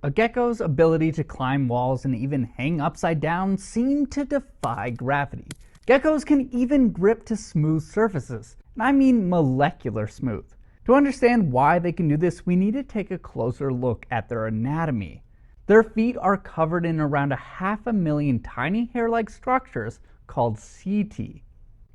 A gecko's ability to climb walls and even hang upside down seem to defy gravity. Geckos can even grip to smooth surfaces, and I mean molecular smooth. To understand why they can do this, we need to take a closer look at their anatomy. Their feet are covered in around 500,000 tiny hair-like structures called setae.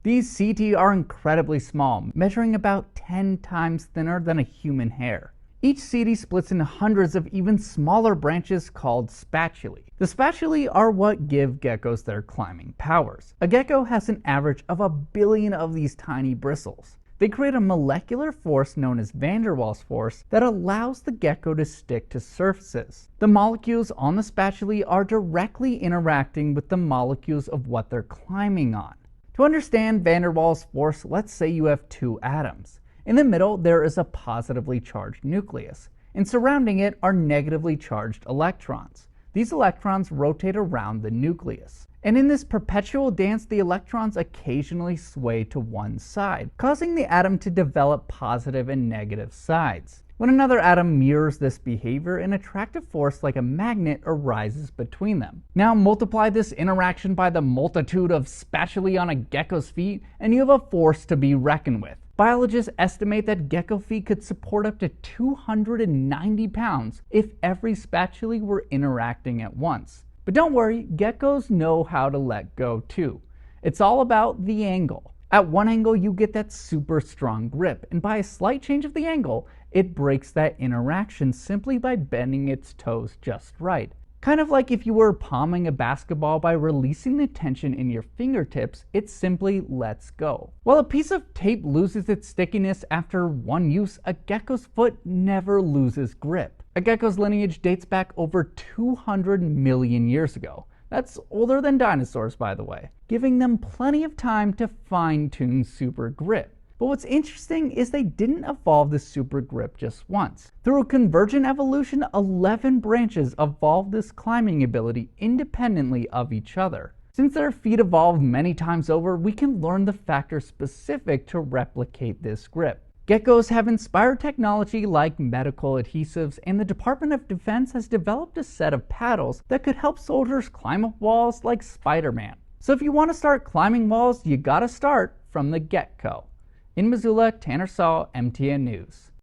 These setae are incredibly small, measuring about 10 times thinner than a human hair. Each setae splits into hundreds of even smaller branches called spatulae. The spatulae are what give geckos their climbing powers. A gecko has an average of 1 billion of these tiny bristles. They create a molecular force known as van der Waals force that allows the gecko to stick to surfaces. The molecules on the spatulae are directly interacting with the molecules of what they're climbing on. To understand van der Waals force, let's say you have two atoms. In the middle, there is a positively charged nucleus, and surrounding it are negatively charged electrons. These electrons rotate around the nucleus. And in this perpetual dance, the electrons occasionally sway to one side, causing the atom to develop positive and negative sides. When another atom mirrors this behavior, an attractive force like a magnet arises between them. Now multiply this interaction by the multitude of spatulae on a gecko's feet, and you have a force to be reckoned with. Biologists estimate that gecko feet could support up to 290 pounds if every spatulae were interacting at once. But don't worry, geckos know how to let go too. It's all about the angle. At one angle, you get that super strong grip, and by a slight change of the angle, it breaks that interaction simply by bending its toes just right. Kind of like if you were palming a basketball by releasing the tension in your fingertips, it simply lets go. While a piece of tape loses its stickiness after one use, a gecko's foot never loses grip. A gecko's lineage dates back over 200 million years ago. That's older than dinosaurs, by the way, giving them plenty of time to fine-tune super grip. But what's interesting is they didn't evolve this super grip just once. Through convergent evolution, 11 branches evolved this climbing ability independently of each other. Since their feet evolved many times over, we can learn the factors specific to replicate this grip. Geckos have inspired technology like medical adhesives, and the Department of Defense has developed a set of paddles that could help soldiers climb up walls like Spider-Man. So if you want to start climbing walls, you gotta start from the get-go. In Missoula, Tanner Saul, MTN News.